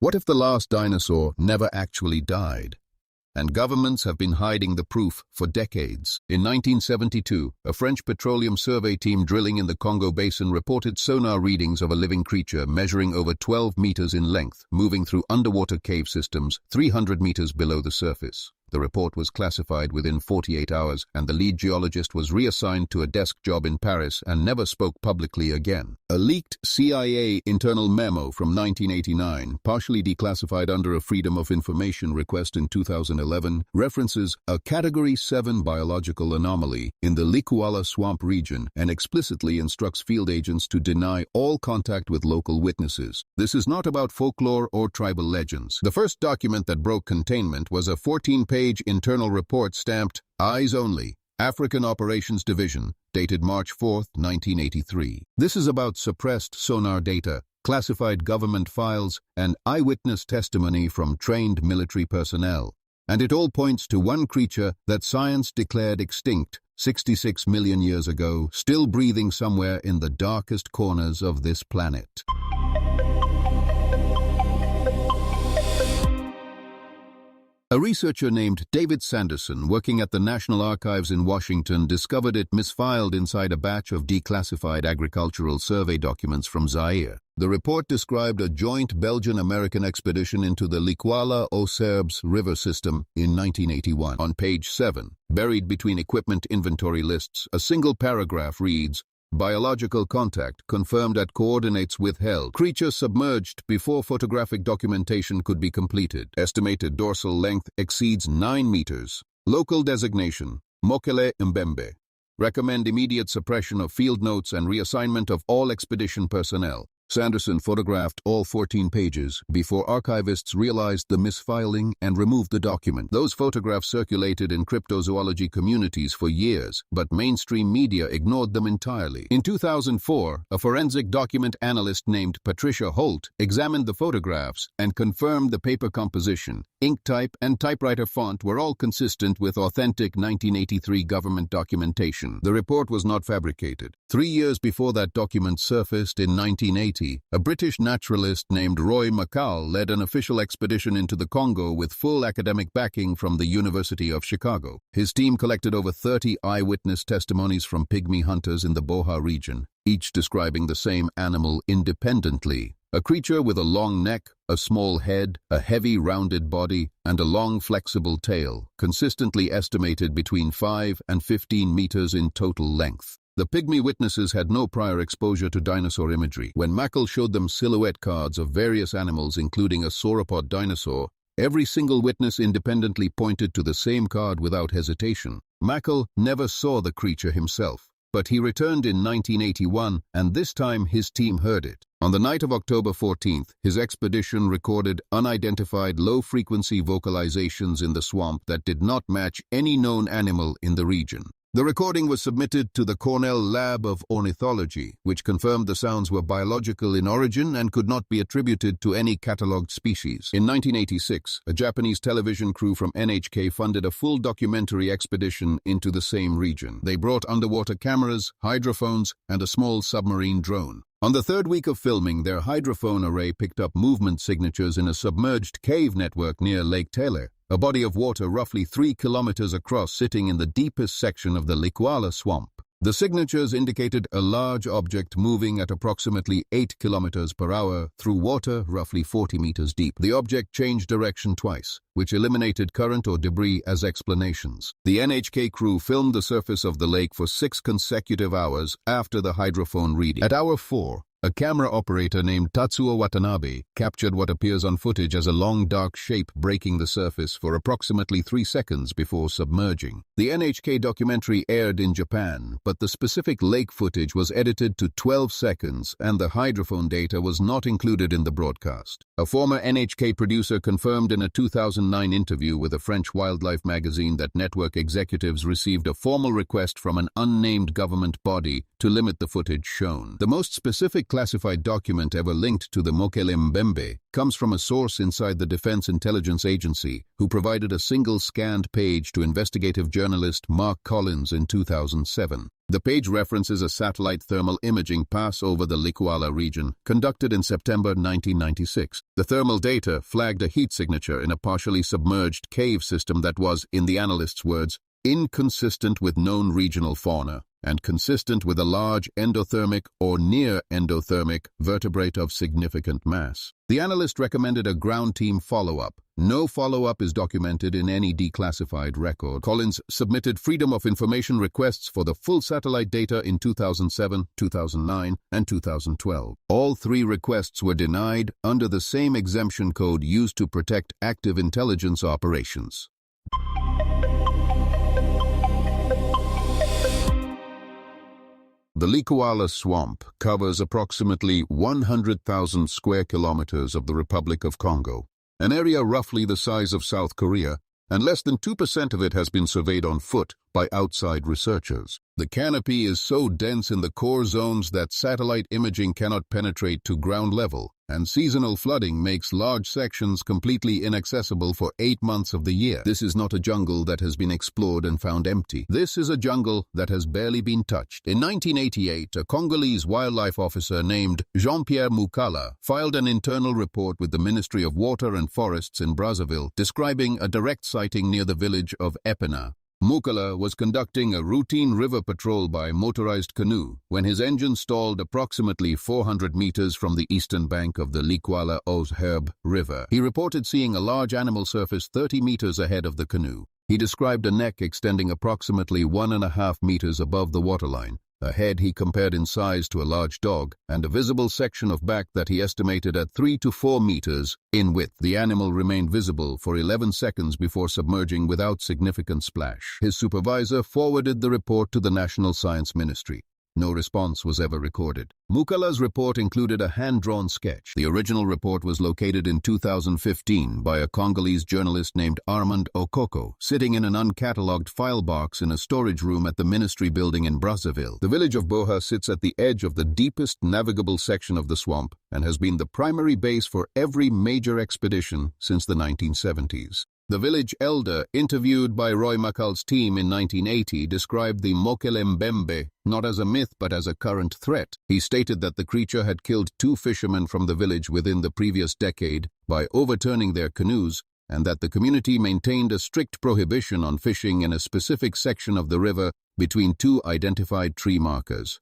What if the last dinosaur never actually died? And governments have been hiding the proof for decades. In 1972, a French petroleum survey team drilling in the Congo Basin reported sonar readings of a living creature measuring over 12 meters in length, moving through underwater cave systems 300 meters below the surface. The report was classified within 48 hours, and the lead geologist was reassigned to a desk job in Paris and never spoke publicly again. A leaked CIA internal memo from 1989, partially declassified under a Freedom of Information request in 2011, references a Category 7 biological anomaly in the Likuala swamp region and explicitly instructs field agents to deny all contact with local witnesses. This is not about folklore or tribal legends. The first document that broke containment was a 14-page internal report stamped Eyes Only, African Operations Division, dated March 4, 1983. This is about suppressed sonar data, classified government files, and eyewitness testimony from trained military personnel. And it all points to one creature that science declared extinct 66 million years ago, still breathing somewhere in the darkest corners of this planet. A researcher named David Sanderson, working at the National Archives in Washington, discovered it misfiled inside a batch of declassified agricultural survey documents from Zaire. The report described a joint Belgian-American expedition into the Likuala-aux-Serbes river system in 1981. On page 7, buried between equipment inventory lists, a single paragraph reads, "Biological contact confirmed at coordinates withheld. Creature submerged before photographic documentation could be completed. Estimated dorsal length exceeds 9 meters. Local designation, Mokele Mbembe. Recommend immediate suppression of field notes and reassignment of all expedition personnel." Sanderson photographed all 14 pages before archivists realized the misfiling and removed the document. Those photographs circulated in cryptozoology communities for years, but mainstream media ignored them entirely. In 2004, a forensic document analyst named Patricia Holt examined the photographs and confirmed the paper composition, ink type, and typewriter font were all consistent with authentic 1983 government documentation. The report was not fabricated. 3 years before that document surfaced in 1980, a British naturalist named Roy McCall led an official expedition into the Congo with full academic backing from the University of Chicago. His team collected over 30 eyewitness testimonies from pygmy hunters in the Boha region, each describing the same animal independently. A creature with a long neck, a small head, a heavy rounded body, and a long flexible tail, consistently estimated between 5 and 15 meters in total length. The pygmy witnesses had no prior exposure to dinosaur imagery. When Mackal showed them silhouette cards of various animals, including a sauropod dinosaur, every single witness independently pointed to the same card without hesitation. Mackal never saw the creature himself, but he returned in 1981, and this time his team heard it. On the night of October 14th, his expedition recorded unidentified low-frequency vocalizations in the swamp that did not match any known animal in the region. The recording was submitted to the Cornell Lab of Ornithology, which confirmed the sounds were biological in origin and could not be attributed to any catalogued species. In 1986, a Japanese television crew from NHK funded a full documentary expedition into the same region. They brought underwater cameras, hydrophones, and a small submarine drone. On the third week of filming, their hydrophone array picked up movement signatures in a submerged cave network near Lake Tele, a body of water roughly 3 kilometers across sitting in the deepest section of the Likuala swamp. The signatures indicated a large object moving at approximately 8 kilometers per hour through water roughly 40 meters deep. The object changed direction twice, which eliminated current or debris as explanations. The NHK crew filmed the surface of the lake for 6 consecutive hours after the hydrophone reading. At hour 4, a camera operator named Tatsuo Watanabe captured what appears on footage as a long dark shape breaking the surface for approximately 3 seconds before submerging. The NHK documentary aired in Japan, but the specific lake footage was edited to 12 seconds and the hydrophone data was not included in the broadcast. A former NHK producer confirmed in a 2009 interview with a French wildlife magazine that network executives received a formal request from an unnamed government body to limit the footage shown. The most specific classified document ever linked to the Mokele Mbembe comes from a source inside the Defense Intelligence Agency who provided a single scanned page to investigative journalist Mark Collins in 2007. The page references a satellite thermal imaging pass over the Likwala region conducted in September 1996. The thermal data flagged a heat signature in a partially submerged cave system that was, in the analyst's words, inconsistent with known regional fauna and consistent with a large endothermic or near endothermic vertebrate of significant mass. The analyst recommended a ground team follow-up. No follow-up is documented in any declassified record. Collins submitted Freedom of Information requests for the full satellite data in 2007, 2009, and 2012. All three requests were denied under the same exemption code used to protect active intelligence operations. The Likwala Swamp covers approximately 100,000 square kilometers of the Republic of Congo, an area roughly the size of South Korea, and less than 2% of it has been surveyed on foot by outside researchers. The canopy is so dense in the core zones that satellite imaging cannot penetrate to ground level, and seasonal flooding makes large sections completely inaccessible for 8 months of the year. This is not a jungle that has been explored and found empty. This is a jungle that has barely been touched. In 1988, a Congolese wildlife officer named Jean-Pierre Mukala filed an internal report with the Ministry of Water and Forests in Brazzaville describing a direct sighting near the village of Epina. Mukala was conducting a routine river patrol by motorized canoe when his engine stalled approximately 400 meters from the eastern bank of the Likwala Ozherb River. He reported seeing a large animal surface 30 meters ahead of the canoe. He described a neck extending approximately 1.5 meters above the waterline, a head he compared in size to a large dog, and a visible section of back that he estimated at 3 to 4 meters in width. The animal remained visible for 11 seconds before submerging without significant splash. His supervisor forwarded the report to the National Science Ministry. No response was ever recorded. Mukala's report included a hand-drawn sketch. The original report was located in 2015 by a Congolese journalist named Armand Okoko, sitting in an uncatalogued file box in a storage room at the Ministry building in Brazzaville. The village of Boha sits at the edge of the deepest navigable section of the swamp and has been the primary base for every major expedition since the 1970s. The village elder, interviewed by Roy Makal's team in 1980, described the Mokele Mbembe not as a myth but as a current threat. He stated that the creature had killed 2 fishermen from the village within the previous decade by overturning their canoes, and that the community maintained a strict prohibition on fishing in a specific section of the river between 2 identified tree markers.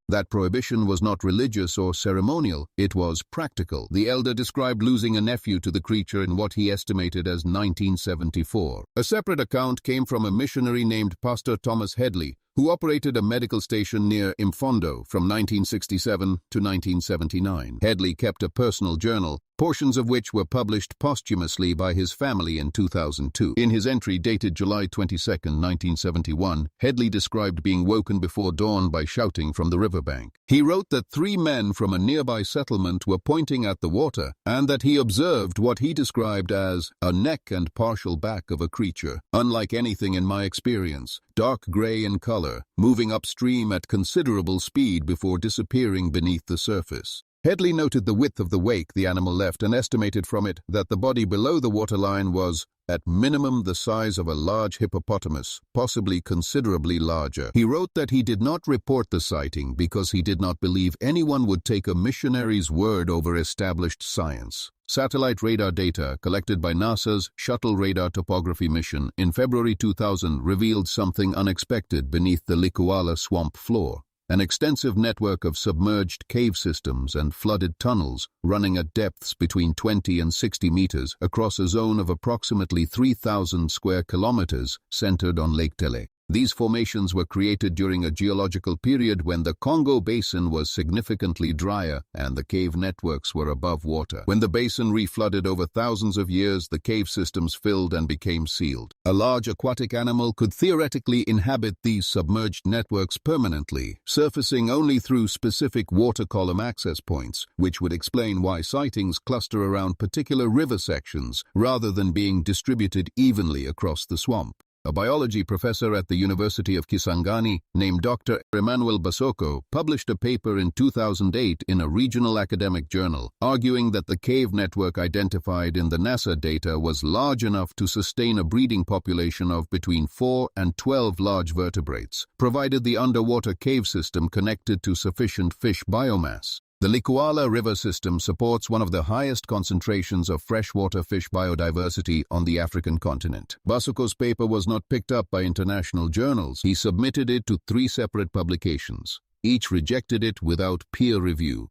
That prohibition was not religious or ceremonial, it was practical. The elder described losing a nephew to the creature in what he estimated as 1974. A separate account came from a missionary named Pastor Thomas Headley, who operated a medical station near Imfondo from 1967 to 1979. Headley kept a personal journal, portions of which were published posthumously by his family in 2002. In his entry dated July 22, 1971, Headley described being woken before dawn by shouting from the riverbank. He wrote that 3 men from a nearby settlement were pointing at the water, and that he observed what he described as a neck and partial back of a creature, unlike anything in my experience, dark gray in color, moving upstream at considerable speed before disappearing beneath the surface. Headley noted the width of the wake the animal left and estimated from it that the body below the waterline was, at minimum, the size of a large hippopotamus, possibly considerably larger. He wrote that he did not report the sighting because he did not believe anyone would take a missionary's word over established science. Satellite radar data collected by NASA's Shuttle Radar Topography mission in February 2000 revealed something unexpected beneath the Likwala swamp floor. An extensive network of submerged cave systems and flooded tunnels running at depths between 20 and 60 meters across a zone of approximately 3,000 square kilometers centered on Lake Tele. These formations were created during a geological period when the Congo Basin was significantly drier and the cave networks were above water. When the basin reflooded over thousands of years, the cave systems filled and became sealed. A large aquatic animal could theoretically inhabit these submerged networks permanently, surfacing only through specific water column access points, which would explain why sightings cluster around particular river sections rather than being distributed evenly across the swamp. A biology professor at the University of Kisangani named Dr. Emmanuel Basoko published a paper in 2008 in a regional academic journal, arguing that the cave network identified in the NASA data was large enough to sustain a breeding population of between 4 and 12 large vertebrates, provided the underwater cave system connected to sufficient fish biomass. The Likwala River system supports one of the highest concentrations of freshwater fish biodiversity on the African continent. Basoko's paper was not picked up by international journals. He submitted it to 3 separate publications. Each rejected it without peer review.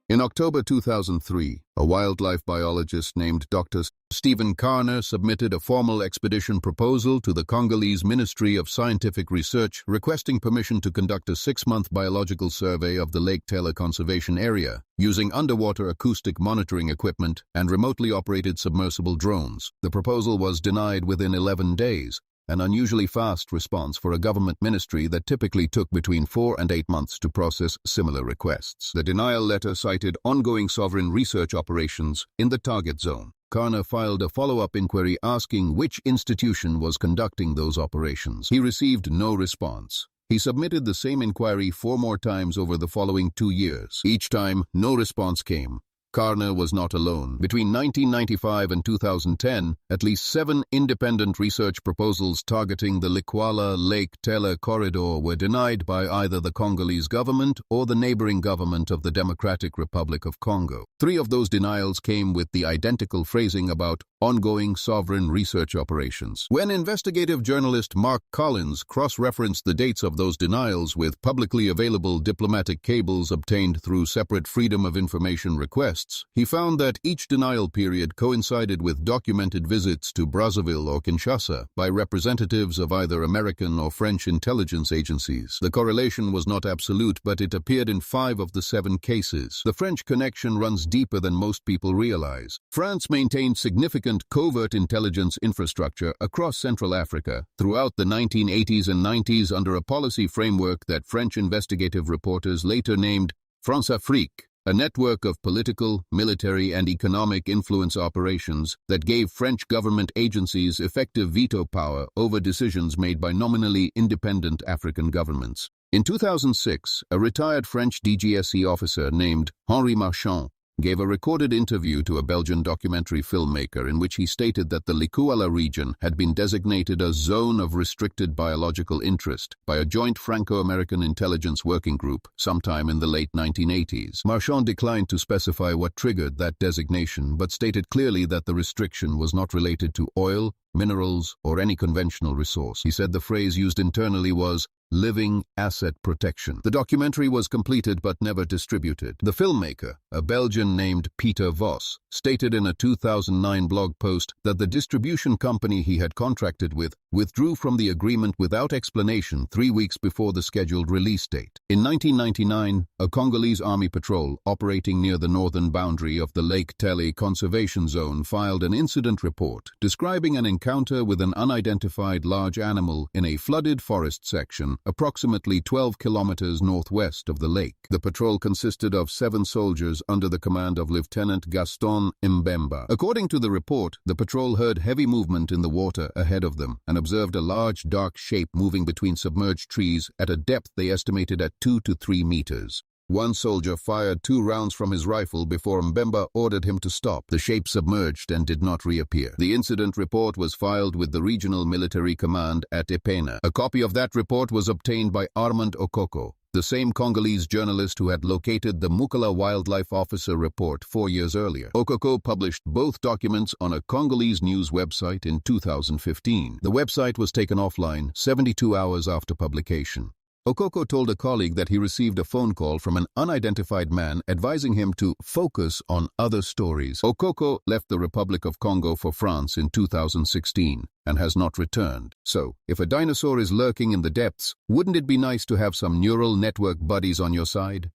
In October 2003, a wildlife biologist named Dr. Stephen Karner submitted a formal expedition proposal to the Congolese Ministry of Scientific Research requesting permission to conduct a 6-month biological survey of the Lake Tele Conservation Area using underwater acoustic monitoring equipment and remotely operated submersible drones. The proposal was denied within 11 days, an unusually fast response for a government ministry that typically took between 4 and 8 months to process similar requests. The denial letter cited ongoing sovereign research operations in the target zone. Karner filed a follow-up inquiry asking which institution was conducting those operations. He received no response. He submitted the same inquiry 4 more times over the following 2 years. Each time, no response came. Karner was not alone. Between 1995 and 2010, at least 7 independent research proposals targeting the Likwala Lake Tele corridor were denied by either the Congolese government or the neighboring government of the Democratic Republic of Congo. 3 of those denials came with the identical phrasing about ongoing sovereign research operations. When investigative journalist Mark Collins cross-referenced the dates of those denials with publicly available diplomatic cables obtained through separate Freedom of Information requests, he found that each denial period coincided with documented visits to Brazzaville or Kinshasa by representatives of either American or French intelligence agencies. The correlation was not absolute, but it appeared in 5 of the 7 cases. The French connection runs deeper than most people realize. France maintained significant covert intelligence infrastructure across Central Africa throughout the 1980s and 90s under a policy framework that French investigative reporters later named France-Afrique, a network of political, military, and economic influence operations that gave French government agencies effective veto power over decisions made by nominally independent African governments. In 2006, a retired French DGSE officer named Henri Marchand gave a recorded interview to a Belgian documentary filmmaker in which he stated that the Likwala region had been designated a zone of restricted biological interest by a joint Franco-American intelligence working group sometime in the late 1980s. Marchand declined to specify what triggered that designation, but stated clearly that the restriction was not related to oil, minerals, or any conventional resource. He said the phrase used internally was living asset protection. The documentary was completed but never distributed. The filmmaker, a Belgian named Peter Vos, stated in a 2009 blog post that the distribution company he had contracted with withdrew from the agreement without explanation 3 weeks before the scheduled release date. In 1999, a Congolese army patrol operating near the northern boundary of the Lake Tele Conservation Zone filed an incident report describing an encounter with an unidentified large animal in a flooded forest section approximately 12 kilometers northwest of the lake. The patrol consisted of 7 soldiers under the command of Lieutenant Gaston Mbemba. According to the report, the patrol heard heavy movement in the water ahead of them and observed a large dark shape moving between submerged trees at a depth they estimated at 2 to 3 meters. One soldier fired 2 rounds from his rifle before Mbemba ordered him to stop. The shape submerged and did not reappear. The incident report was filed with the Regional Military Command at Epena. A copy of that report was obtained by Armand Okoko, the same Congolese journalist who had located the Mukala Wildlife Officer report 4 years earlier. Okoko published both documents on a Congolese news website in 2015. The website was taken offline 72 hours after publication. Okoko told a colleague that he received a phone call from an unidentified man advising him to focus on other stories. Okoko left the Republic of Congo for France in 2016 and has not returned. So, if a dinosaur is lurking in the depths, wouldn't it be nice to have some neural network buddies on your side?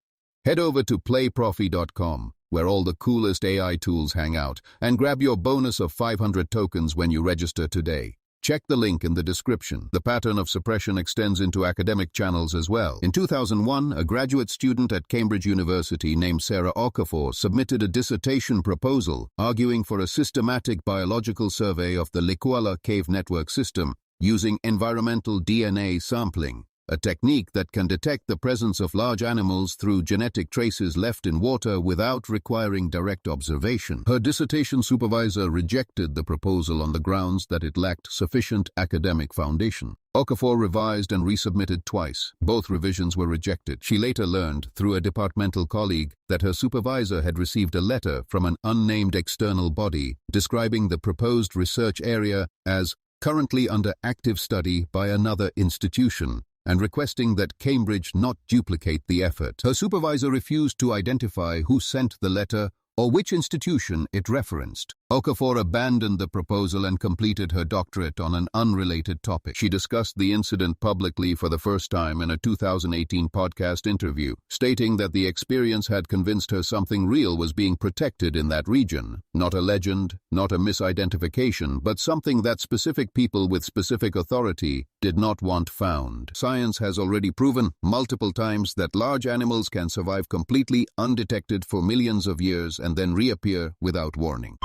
Head over to playprofi.com, where all the coolest AI tools hang out, and grab your bonus of 500 tokens when you register today. Check the link in the description. The pattern of suppression extends into academic channels as well. In 2001, a graduate student at Cambridge University named Sarah Okafor submitted a dissertation proposal arguing for a systematic biological survey of the Likuala cave network system using environmental DNA sampling, a technique that can detect the presence of large animals through genetic traces left in water without requiring direct observation. Her dissertation supervisor rejected the proposal on the grounds that it lacked sufficient academic foundation. Okafor revised and resubmitted twice. Both revisions were rejected. She later learned, through a departmental colleague, that her supervisor had received a letter from an unnamed external body describing the proposed research area as currently under active study by another institution, and requesting that Cambridge not duplicate the effort. Her supervisor refused to identify who sent the letter or which institution it referenced. Okafor abandoned the proposal and completed her doctorate on an unrelated topic. She discussed the incident publicly for the first time in a 2018 podcast interview, stating that the experience had convinced her something real was being protected in that region. Not a legend, not a misidentification, but something that specific people with specific authority did not want found. Science has already proven multiple times that large animals can survive completely undetected for millions of years and then reappear without warning.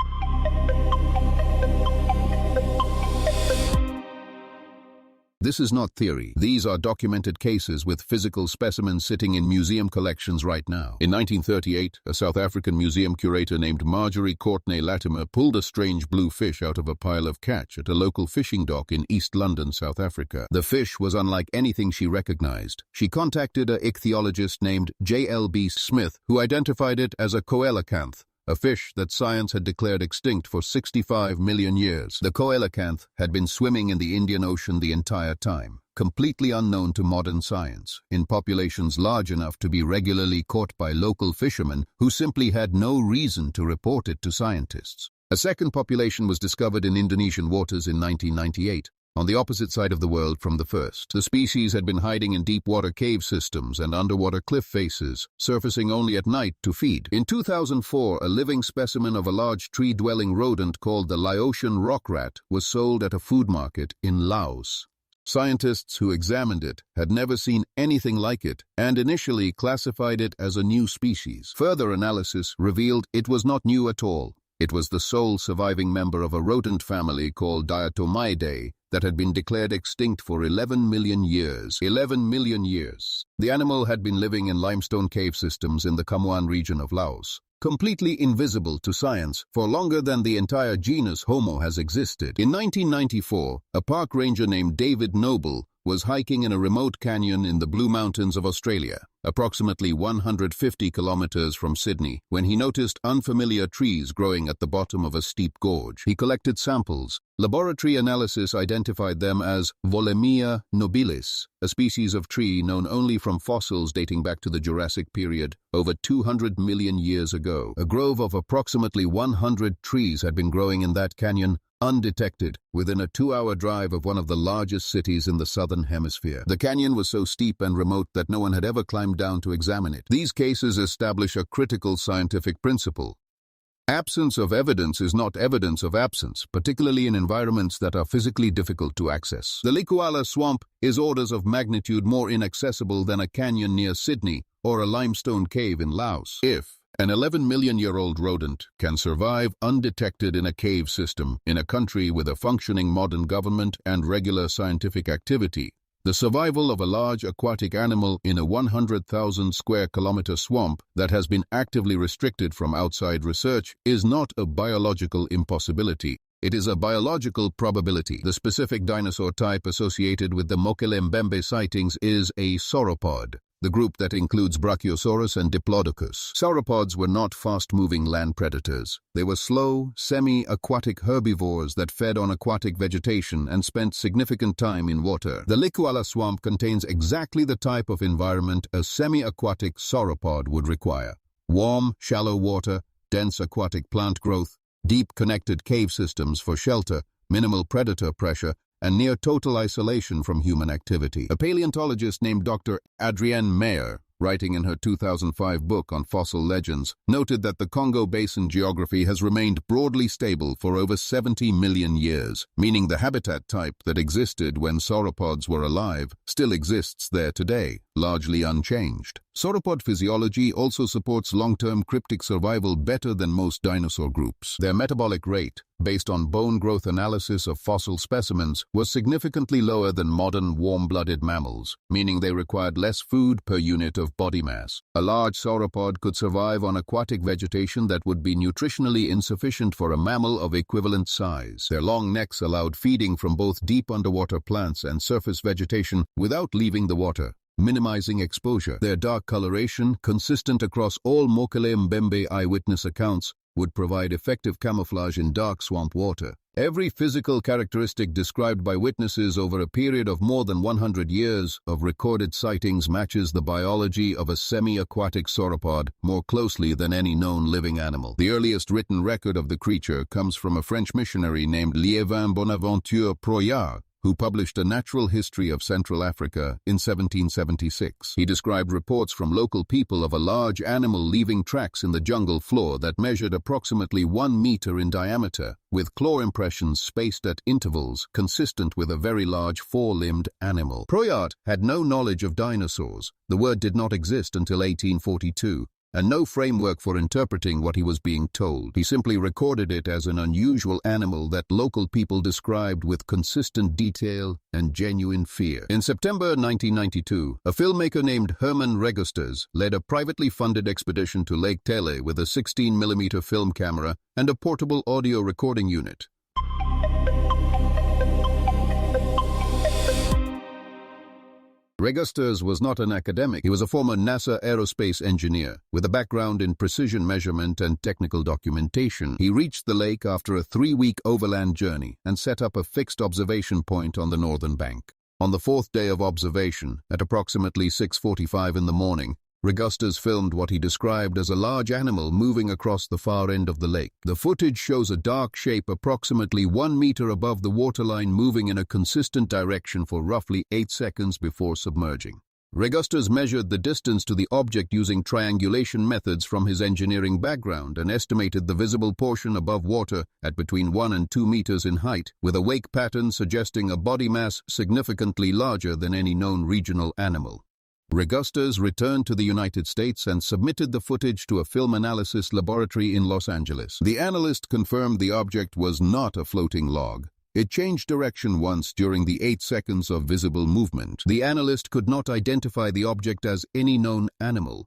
This is not theory. These are documented cases with physical specimens sitting in museum collections right now. In 1938, a South African museum curator named Marjorie Courtney Latimer pulled a strange blue fish out of a pile of catch at a local fishing dock in East London, South Africa. The fish was unlike anything she recognized. She contacted a ichthyologist named J.L.B. Smith, who identified it as a coelacanth, a fish that science had declared extinct for 65 million years. The coelacanth had been swimming in the Indian Ocean the entire time, completely unknown to modern science, in populations large enough to be regularly caught by local fishermen who simply had no reason to report it to scientists. A second population was discovered in Indonesian waters in 1998. On the opposite side of the world from the first. The species had been hiding in deep-water cave systems and underwater cliff faces, surfacing only at night to feed. In 2004, a living specimen of a large tree-dwelling rodent called the Laotian rock rat was sold at a food market in Laos. Scientists who examined it had never seen anything like it and initially classified it as a new species. Further analysis revealed it was not new at all. It was the sole surviving member of a rodent family called Diatomidae that had been declared extinct for 11 million years. 11 million years. The animal had been living in limestone cave systems in the Khammouan region of Laos, completely invisible to science for longer than the entire genus Homo has existed. In 1994, a park ranger named David Noble was hiking in a remote canyon in the Blue Mountains of Australia, approximately 150 kilometers from Sydney, when he noticed unfamiliar trees growing at the bottom of a steep gorge. He collected samples. Laboratory analysis identified them as Volemia nobilis, a species of tree known only from fossils dating back to the Jurassic period, over 200 million years ago. A grove of approximately 100 trees had been growing in that canyon, undetected, within a 2-hour drive of one of the largest cities in the southern hemisphere. The canyon was so steep and remote that no one had ever climbed down to examine it. These cases establish a critical scientific principle. Absence of evidence is not evidence of absence, particularly in environments that are physically difficult to access. The Likuala swamp is orders of magnitude more inaccessible than a canyon near Sydney or a limestone cave in Laos. If an 11-million-year-old rodent can survive undetected in a cave system in a country with a functioning modern government and regular scientific activity, the survival of a large aquatic animal in a 100,000 square kilometer swamp that has been actively restricted from outside research is not a biological impossibility. It is a biological probability. The specific dinosaur type associated with the Mokelembembe sightings is a sauropod, the group that includes Brachiosaurus and Diplodocus. Sauropods were not fast-moving land predators. They were slow, semi-aquatic herbivores that fed on aquatic vegetation and spent significant time in water. The Likuala swamp contains exactly the type of environment a semi-aquatic sauropod would require. Warm, shallow water, dense aquatic plant growth, deep connected cave systems for shelter, minimal predator pressure, and near total isolation from human activity. A paleontologist named Dr. Adrienne Mayer writing in her 2005 book on fossil legends, noted that the Congo Basin geography has remained broadly stable for over 70 million years, meaning the habitat type that existed when sauropods were alive still exists there today, largely unchanged. Sauropod physiology also supports long-term cryptic survival better than most dinosaur groups. Their metabolic rate, based on bone growth analysis of fossil specimens, was significantly lower than modern warm-blooded mammals, meaning they required less food per unit of body mass. A large sauropod could survive on aquatic vegetation that would be nutritionally insufficient for a mammal of equivalent size. Their long necks allowed feeding from both deep underwater plants and surface vegetation without leaving the water, minimizing exposure. Their dark coloration, consistent across all Mokele Mbembe eyewitness accounts, would provide effective camouflage in dark swamp water. Every physical characteristic described by witnesses over a period of more than 100 years of recorded sightings matches the biology of a semi-aquatic sauropod more closely than any known living animal. The earliest written record of the creature comes from a French missionary named Liévin Bonaventure Proyard, who published A Natural History of Central Africa in 1776. He described reports from local people of a large animal leaving tracks in the jungle floor that measured approximately 1 meter in diameter, with claw impressions spaced at intervals consistent with a very large four-limbed animal. Proyard had no knowledge of dinosaurs. The word did not exist until 1842. And no framework for interpreting what he was being told. He simply recorded it as an unusual animal that local people described with consistent detail and genuine fear. In September 1992, a filmmaker named Herman Regusters led a privately funded expedition to Lake Tele with a 16mm film camera and a portable audio recording unit. Regusters was not an academic. He was a former NASA aerospace engineer with a background in precision measurement and technical documentation. He reached the lake after a 3-week overland journey and set up a fixed observation point on the northern bank. On the 4th day of observation, at approximately 6:45 in the morning, Regusters filmed what he described as a large animal moving across the far end of the lake. The footage shows a dark shape approximately 1 meter above the waterline moving in a consistent direction for roughly 8 seconds before submerging. Regusters measured the distance to the object using triangulation methods from his engineering background and estimated the visible portion above water at between 1 and 2 meters in height, with a wake pattern suggesting a body mass significantly larger than any known regional animal. Regusters returned to the United States and submitted the footage to a film analysis laboratory in Los Angeles. The analyst confirmed the object was not a floating log. It changed direction once during the 8 seconds of visible movement. The analyst could not identify the object as any known animal.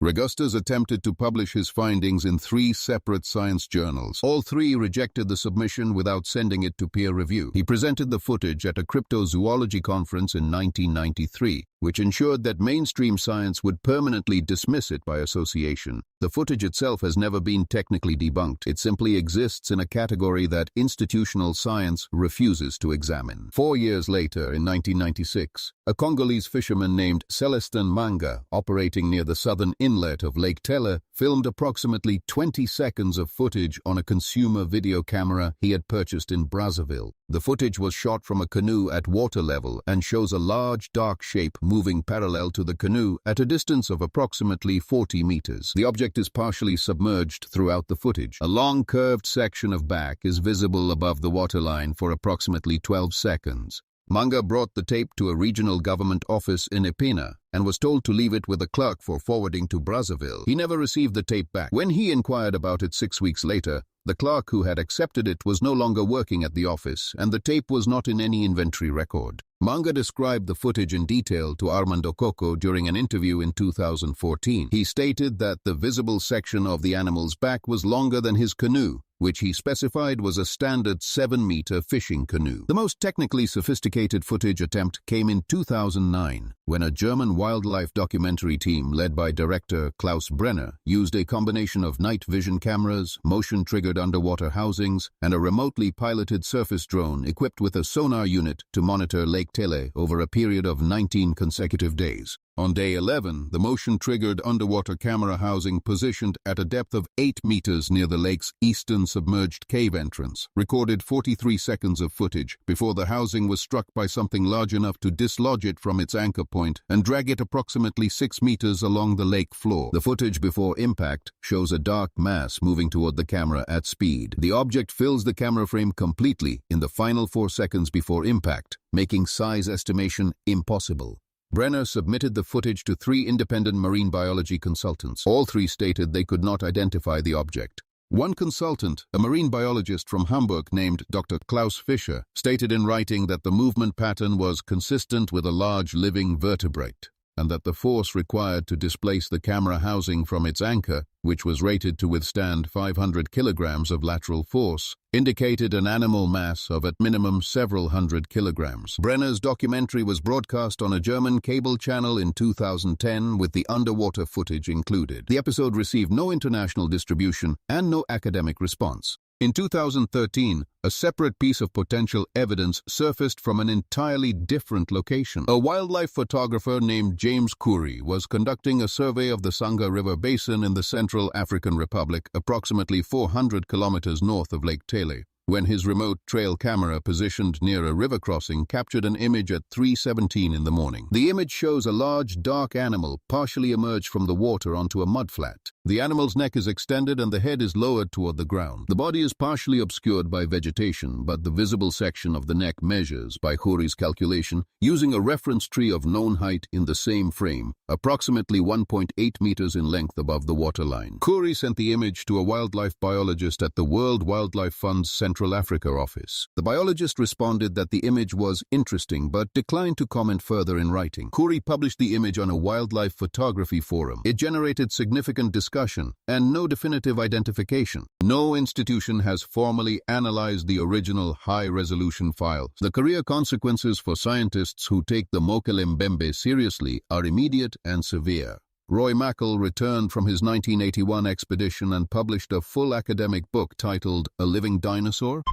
Regusters attempted to publish his findings in 3 separate science journals. All 3 rejected the submission without sending it to peer review. He presented the footage at a cryptozoology conference in 1993, which ensured that mainstream science would permanently dismiss it by association. The footage itself has never been technically debunked. It simply exists in a category that institutional science refuses to examine. 4 years later, in 1996, a Congolese fisherman named Celestin Manga, operating near the southern inlet of Lake Tele, filmed approximately 20 seconds of footage on a consumer video camera he had purchased in Brazzaville. The footage was shot from a canoe at water level and shows a large dark shape moving parallel to the canoe at a distance of approximately 40 meters. The object is partially submerged throughout the footage. A long curved section of back is visible above the waterline for approximately 12 seconds. Manga brought the tape to a regional government office in Ipina and was told to leave it with a clerk for forwarding to Brazzaville. He never received the tape back. When he inquired about it 6 weeks later, the clerk who had accepted it was no longer working at the office, and the tape was not in any inventory record. Manga described the footage in detail to Armando Coco during an interview in 2014. He stated that the visible section of the animal's back was longer than his canoe, which he specified was a standard 7-meter fishing canoe. The most technically sophisticated footage attempt came in 2009, when a German wildlife documentary team led by director Klaus Brenner used a combination of night vision cameras, motion-triggered underwater housings, and a remotely piloted surface drone equipped with a sonar unit to monitor Lake Tele over a period of 19 consecutive days. On day 11, the motion-triggered underwater camera housing positioned at a depth of 8 meters near the lake's eastern submerged cave entrance recorded 43 seconds of footage before the housing was struck by something large enough to dislodge it from its anchor point. point and drag it approximately 6 meters along the lake floor. The footage before impact shows a dark mass moving toward the camera at speed. The object fills the camera frame completely in the final 4 seconds before impact, making size estimation impossible. Brenner submitted the footage to 3 independent marine biology consultants. All 3 stated they could not identify the object. One consultant, a marine biologist from Hamburg named Dr. Klaus Fischer, stated in writing that the movement pattern was consistent with a large living vertebrate, and that the force required to displace the camera housing from its anchor, which was rated to withstand 500 kilograms of lateral force, indicated an animal mass of at minimum several hundred kilograms. Brenner's documentary was broadcast on a German cable channel in 2010 with the underwater footage included. The episode received no international distribution and no academic response. In 2013, a separate piece of potential evidence surfaced from an entirely different location. A wildlife photographer named James Curry was conducting a survey of the Sangha River Basin in the Central African Republic, approximately 400 kilometers north of Lake Tele, when his remote trail camera positioned near a river crossing captured an image at 3:17 in the morning. The image shows a large, dark animal partially emerge from the water onto a mudflat. The animal's neck is extended and the head is lowered toward the ground. The body is partially obscured by vegetation, but the visible section of the neck measures, by Khoury's calculation, using a reference tree of known height in the same frame, approximately 1.8 meters in length above the waterline. Khoury sent the image to a wildlife biologist at the World Wildlife Fund's Central Africa office. The biologist responded that the image was interesting but declined to comment further in writing. Khoury published the image on a wildlife photography forum. It generated significant discussion and no definitive identification. No institution has formally analyzed the original high-resolution files. The career consequences for scientists who take the Mokele Mbembe seriously are immediate and severe. Roy Mackal returned from his 1981 expedition and published a full academic book titled A Living Dinosaur.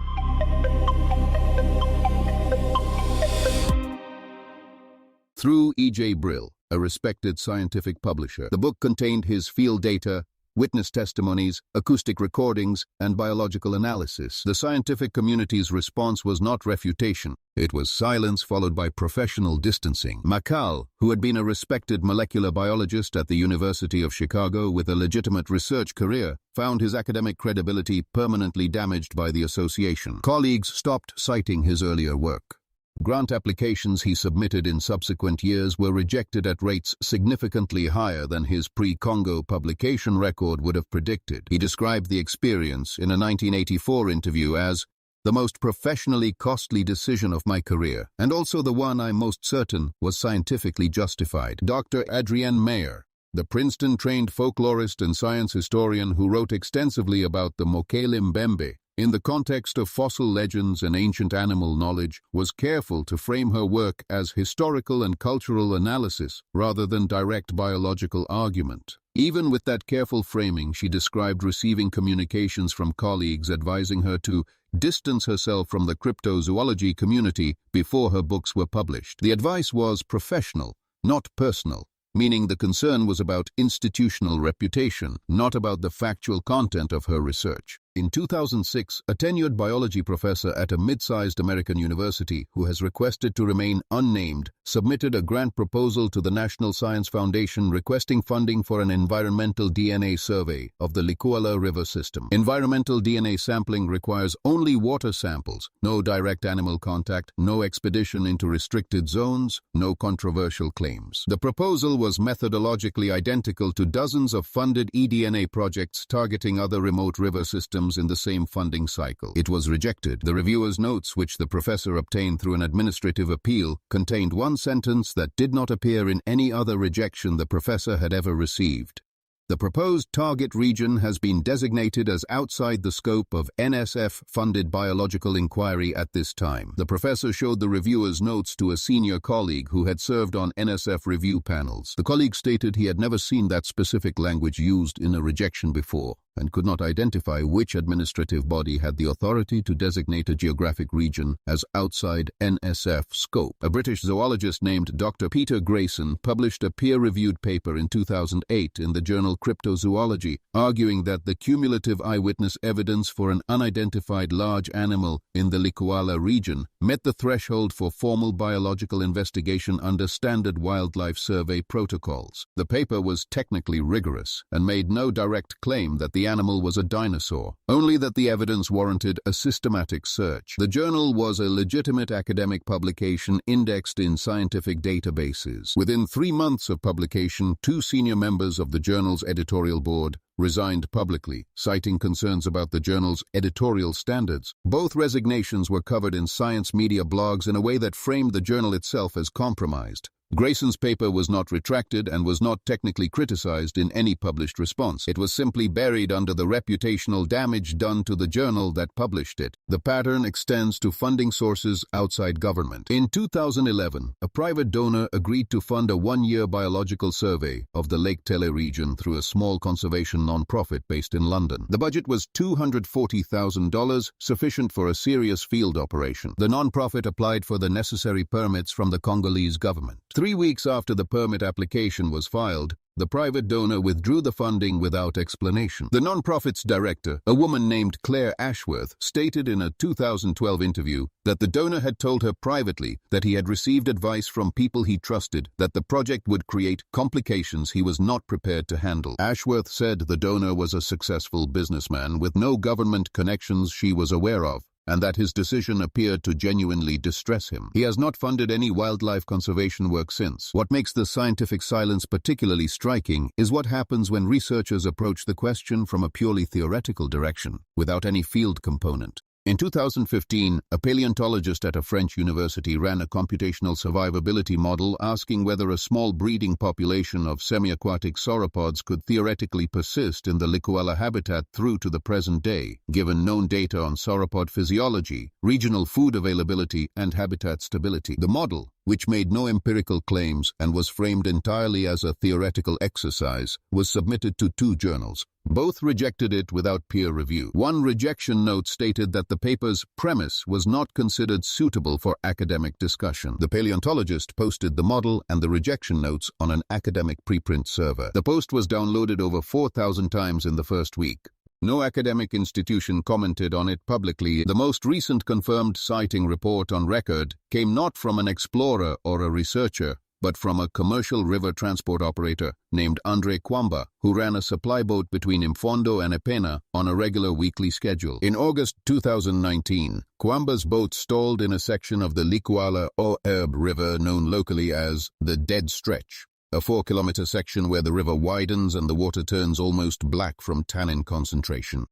Through E.J. Brill, a respected scientific publisher. The book contained his field data, witness testimonies, acoustic recordings, and biological analysis. The scientific community's response was not refutation. It was silence followed by professional distancing. Mackal, who had been a respected molecular biologist at the University of Chicago with a legitimate research career, found his academic credibility permanently damaged by the association. Colleagues stopped citing his earlier work. Grant applications he submitted in subsequent years were rejected at rates significantly higher than his pre-Congo publication record would have predicted. He described the experience in a 1984 interview as the most professionally costly decision of my career, and also the one I'm most certain was scientifically justified. Dr. Adrienne Mayer, the Princeton-trained folklorist and science historian who wrote extensively about the Mokele Mbembe, in the context of fossil legends and ancient animal knowledge, was careful to frame her work as historical and cultural analysis rather than direct biological argument. Even with that careful framing, she described receiving communications from colleagues advising her to distance herself from the cryptozoology community before her books were published. The advice was professional, not personal, meaning the concern was about institutional reputation, not about the factual content of her research. In 2006, a tenured biology professor at a mid-sized American university who has requested to remain unnamed submitted a grant proposal to the National Science Foundation requesting funding for an environmental DNA survey of the Likwala River system. Environmental DNA sampling requires only water samples, no direct animal contact, no expedition into restricted zones, no controversial claims. The proposal was methodologically identical to dozens of funded eDNA projects targeting other remote river systems in the same funding cycle. It was rejected. The reviewer's notes, which the professor obtained through an administrative appeal, contained one sentence that did not appear in any other rejection the professor had ever received. The proposed target region has been designated as outside the scope of NSF-funded biological inquiry at this time. The professor showed the reviewer's notes to a senior colleague who had served on NSF review panels. The colleague stated he had never seen that specific language used in a rejection before. and could not identify which administrative body had the authority to designate a geographic region as outside NSF scope. A British zoologist named Dr. Peter Grayson published a peer-reviewed paper in 2008 in the journal Cryptozoology, arguing that the cumulative eyewitness evidence for an unidentified large animal in the Likuala region met the threshold for formal biological investigation under standard wildlife survey protocols. The paper was technically rigorous and made no direct claim that the animal was a dinosaur, only that the evidence warranted a systematic search. The journal was a legitimate academic publication indexed in scientific databases. Within 3 months of publication, 2 senior members of the journal's editorial board resigned publicly, citing concerns about the journal's editorial standards. Both resignations were covered in science media blogs in a way that framed the journal itself as compromised. Grayson's paper was not retracted and was not technically criticized in any published response. It was simply buried under the reputational damage done to the journal that published it. The pattern extends to funding sources outside government. In 2011, a private donor agreed to fund a 1-year biological survey of the Lake Tele region through a small conservation non-profit based in London. The budget was $240,000, sufficient for a serious field operation. The non-profit applied for the necessary permits from the Congolese government. 3 weeks after the permit application was filed, the private donor withdrew the funding without explanation. The non-profit's director, a woman named Claire Ashworth, stated in a 2012 interview that the donor had told her privately that he had received advice from people he trusted that the project would create complications he was not prepared to handle. Ashworth said the donor was a successful businessman with no government connections she was aware of, and that his decision appeared to genuinely distress him. He has not funded any wildlife conservation work since. What makes the scientific silence particularly striking is what happens when researchers approach the question from a purely theoretical direction, without any field component. In 2015, a paleontologist at a French university ran a computational survivability model asking whether a small breeding population of semi-aquatic sauropods could theoretically persist in the Likuala habitat through to the present day, given known data on sauropod physiology, regional food availability, and habitat stability. The model, which made no empirical claims and was framed entirely as a theoretical exercise, was submitted to 2 journals. Both rejected it without peer review. One rejection note stated that the paper's premise was not considered suitable for academic discussion. The paleontologist posted the model and the rejection notes on an academic preprint server. The post was downloaded over 4,000 times in the first week. No academic institution commented on it publicly. The most recent confirmed sighting report on record came not from an explorer or a researcher, but from a commercial river transport operator named Andre Kwamba, who ran a supply boat between Mfondo and Epena on a regular weekly schedule. In August 2019, Kwamba's boat stalled in a section of the Likuala or Herb River known locally as the Dead Stretch, a 4-kilometer section where the river widens and the water turns almost black from tannin concentration.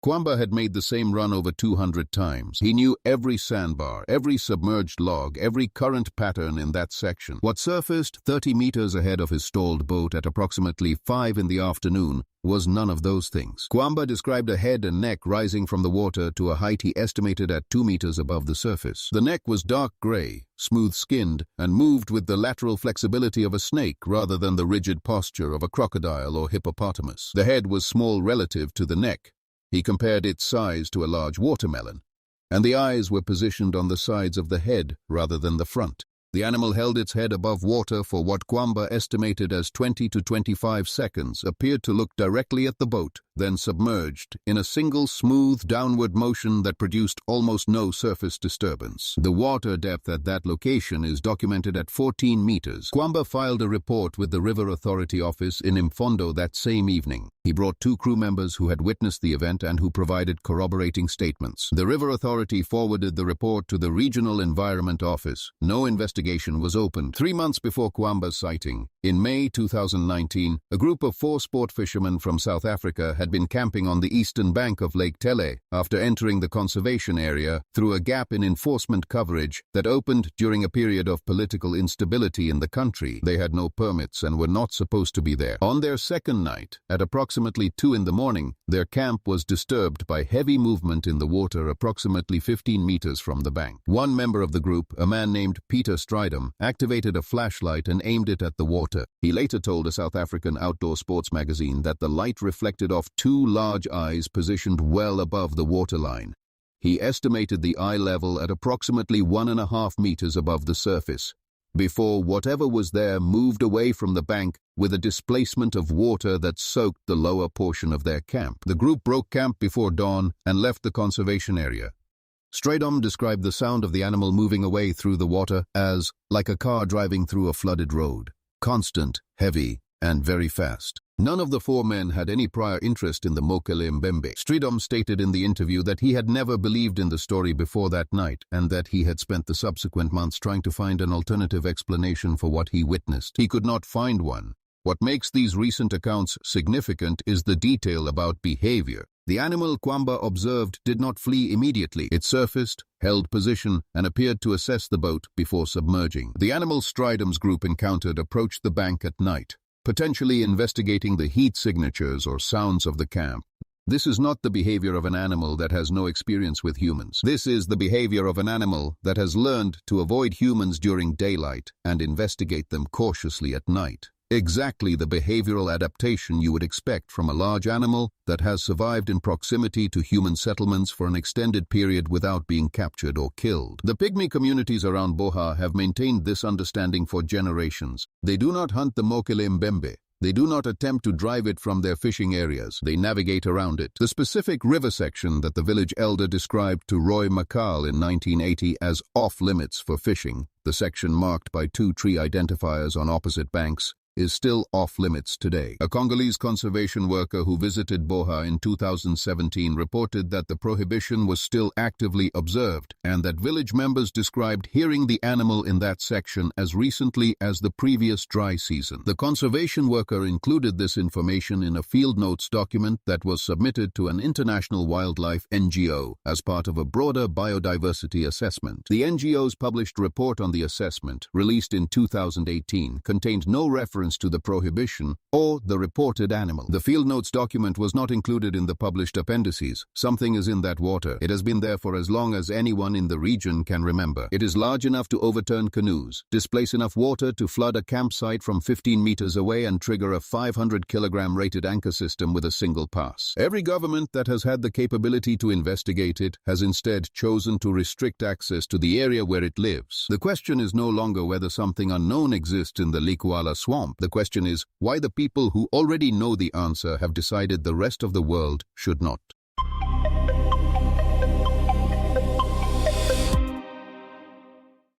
Kwamba had made the same run over 200 times. He knew every sandbar, every submerged log, every current pattern in that section. What surfaced 30 meters ahead of his stalled boat at approximately 5 in the afternoon was none of those things. Kwamba described a head and neck rising from the water to a height he estimated at 2 meters above the surface. The neck was dark gray, smooth-skinned, and moved with the lateral flexibility of a snake rather than the rigid posture of a crocodile or hippopotamus. The head was small relative to the neck. He compared its size to a large watermelon, and the eyes were positioned on the sides of the head rather than the front. The animal held its head above water for what Kwamba estimated as 20 to 25 seconds, appeared to look directly at the boat, then submerged in a single smooth downward motion that produced almost no surface disturbance. The water depth at that location is documented at 14 meters. Kwamba filed a report with the River Authority office in Mfondo that same evening. He brought 2 crew members who had witnessed the event and who provided corroborating statements. The River Authority forwarded the report to the Regional Environment Office. No investigation was opened. 3 months before Kwamba's sighting, in May 2019, a group of 4 sport fishermen from South Africa had had been camping on the eastern bank of Lake Tele after entering the conservation area through a gap in enforcement coverage that opened during a period of political instability in the country. They had no permits and were not supposed to be there. On their second night, at approximately 2 in the morning, their camp was disturbed by heavy movement in the water approximately 15 meters from the bank. One member of the group, a man named Peter Stridham, activated a flashlight and aimed it at the water. He later told a South African outdoor sports magazine that the light reflected off 2 large eyes positioned well above the waterline. He estimated the eye level at approximately 1.5 meters above the surface, before whatever was there moved away from the bank with a displacement of water that soaked the lower portion of their camp. The group broke camp before dawn and left the conservation area. Stridham described the sound of the animal moving away through the water as like a car driving through a flooded road. Constant, heavy, and very fast. None of the 4 men had any prior interest in the Mokele Mbembe. Stridham stated in the interview that he had never believed in the story before that night and that he had spent the subsequent months trying to find an alternative explanation for what he witnessed. He could not find one. What makes these recent accounts significant is the detail about behavior. The animal Kwamba observed did not flee immediately. It surfaced, held position, and appeared to assess the boat before submerging. The animal Stridham's group encountered approached the bank at night, potentially investigating the heat signatures or sounds of the camp. This is not the behavior of an animal that has no experience with humans. This is the behavior of an animal that has learned to avoid humans during daylight and investigate them cautiously at night. Exactly the behavioral adaptation you would expect from a large animal that has survived in proximity to human settlements for an extended period without being captured or killed. The pygmy communities around Boha have maintained this understanding for generations. They do not hunt the Mokele Mbembe. They do not attempt to drive it from their fishing areas. They navigate around it. The specific river section that the village elder described to Roy Makal in 1980 as off-limits for fishing, the section marked by 2 tree identifiers on opposite banks, is still off-limits today. A Congolese conservation worker who visited Boha in 2017 reported that the prohibition was still actively observed and that village members described hearing the animal in that section as recently as the previous dry season. The conservation worker included this information in a field notes document that was submitted to an international wildlife NGO as part of a broader biodiversity assessment. The NGO's published report on the assessment, released in 2018, contained no reference to the prohibition or the reported animal. The field notes document was not included in the published appendices. Something is in that water. It has been there for as long as anyone in the region can remember. It is large enough to overturn canoes, displace enough water to flood a campsite from 15 meters away and trigger a 500-kilogram rated anchor system with a single pass. Every government that has had the capability to investigate it has instead chosen to restrict access to the area where it lives. The question is no longer whether something unknown exists in the Likwala swamp. The question is why the people who already know the answer have decided the rest of the world should not.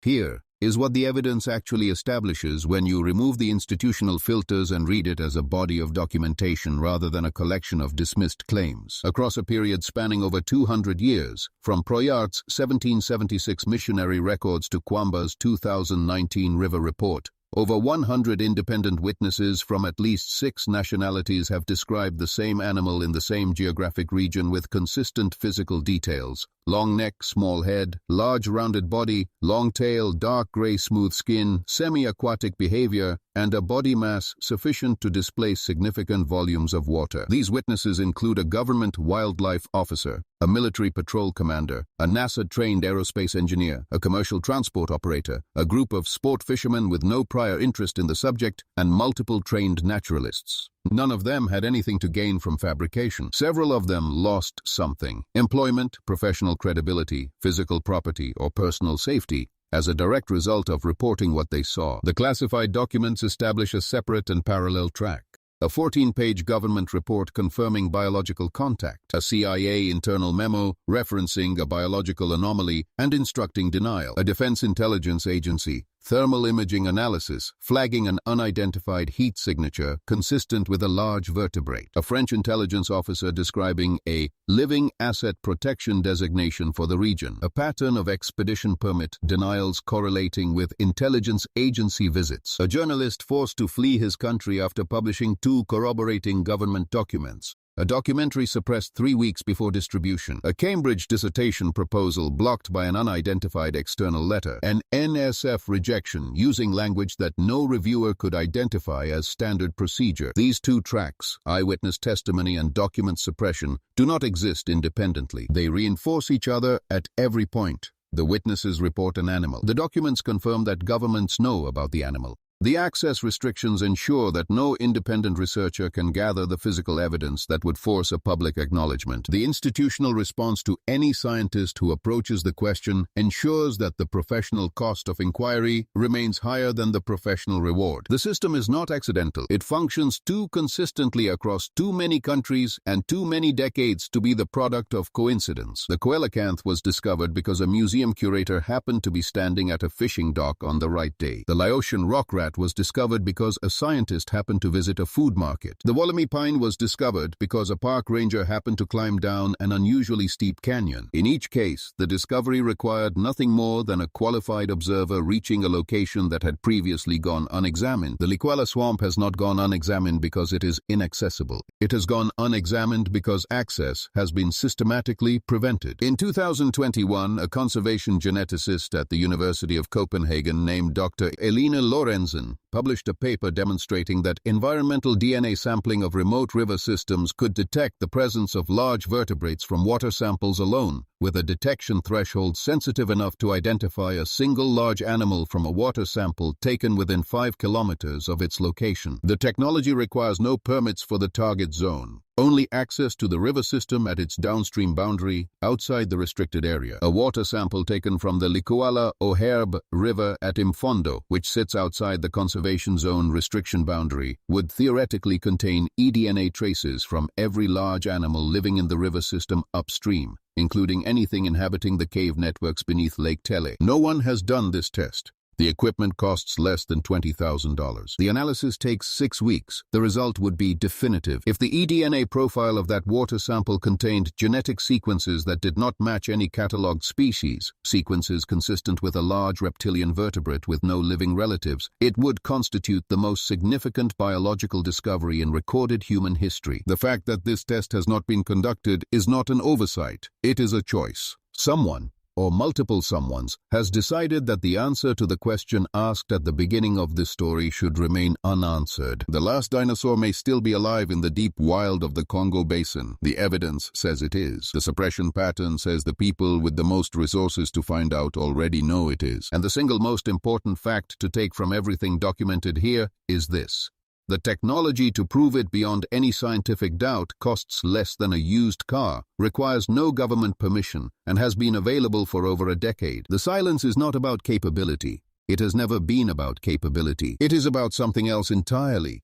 Here is what the evidence actually establishes when you remove the institutional filters and read it as a body of documentation rather than a collection of dismissed claims. Across a period spanning over 200 years, from Proyart's 1776 missionary records to Kwamba's 2019 River Report, over 100 independent witnesses from at least 6 nationalities have described the same animal in the same geographic region with consistent physical details. Long neck, small head, large rounded body, long tail, dark gray smooth skin, semi-aquatic behavior, and a body mass sufficient to displace significant volumes of water. These witnesses include a government wildlife officer, a military patrol commander, a NASA-trained aerospace engineer, a commercial transport operator, a group of sport fishermen with no prior interest in the subject, and multiple trained naturalists. None of them had anything to gain from fabrication. Several of them lost something: employment, professional credibility, physical property, or personal safety, as a direct result of reporting what they saw. The classified documents establish a separate and parallel track. A 14-page government report confirming biological contact, a CIA internal memo referencing a biological anomaly and instructing denial, a defense intelligence agency thermal imaging analysis flagging an unidentified heat signature consistent with a large vertebrate, a French intelligence officer describing a living asset protection designation for the region, a pattern of expedition permit denials correlating with intelligence agency visits, a journalist forced to flee his country after publishing 2 corroborating government documents, A documentary suppressed 3 weeks before distribution. A Cambridge dissertation proposal blocked by an unidentified external letter. An NSF rejection using language that no reviewer could identify as standard procedure. These two tracks, eyewitness testimony and document suppression, do not exist independently. They reinforce each other at every point. The witnesses report an animal. The documents confirm that governments know about the animal. The access restrictions ensure that no independent researcher can gather the physical evidence that would force a public acknowledgement. The institutional response to any scientist who approaches the question ensures that the professional cost of inquiry remains higher than the professional reward. The system is not accidental. It functions too consistently across too many countries and too many decades to be the product of coincidence. The coelacanth was discovered because a museum curator happened to be standing at a fishing dock on the right day. The Laotian rock rat was discovered because a scientist happened to visit a food market. The Wollemi pine was discovered because a park ranger happened to climb down an unusually steep canyon. In each case, the discovery required nothing more than a qualified observer reaching a location that had previously gone unexamined. The Likwela swamp has not gone unexamined because it is inaccessible. It has gone unexamined because access has been systematically prevented. In 2021, a conservation geneticist at the University of Copenhagen named Dr. Elina Lorenzen published a paper demonstrating that environmental DNA sampling of remote river systems could detect the presence of large vertebrates from water samples alone, with a detection threshold sensitive enough to identify a single large animal from a water sample taken within 5 kilometers of its location. The technology requires no permits for the target zone, only access to the river system at its downstream boundary, outside the restricted area. A water sample taken from the Likwela Oherb River at Imfondo, which sits outside the conservation zone restriction boundary, would theoretically contain eDNA traces from every large animal living in the river system upstream, including anything inhabiting the cave networks beneath Lake Tele. No one has done this test. The equipment costs less than $20,000. The analysis takes 6 weeks. The result would be definitive. If the eDNA profile of that water sample contained genetic sequences that did not match any catalogued species, sequences consistent with a large reptilian vertebrate with no living relatives, it would constitute the most significant biological discovery in recorded human history. The fact that this test has not been conducted is not an oversight. It is a choice. Someone, or multiple someones, has decided that the answer to the question asked at the beginning of this story should remain unanswered. The last dinosaur may still be alive in the deep wild of the Congo Basin. The evidence says it is. The suppression pattern says the people with the most resources to find out already know it is. And the single most important fact to take from everything documented here is this: the technology to prove it beyond any scientific doubt costs less than a used car, requires no government permission, and has been available for over a decade. The silence is not about capability. It has never been about capability. It is about something else entirely.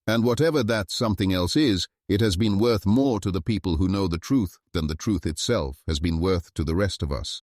And whatever that something else is, it has been worth more to the people who know the truth than the truth itself has been worth to the rest of us.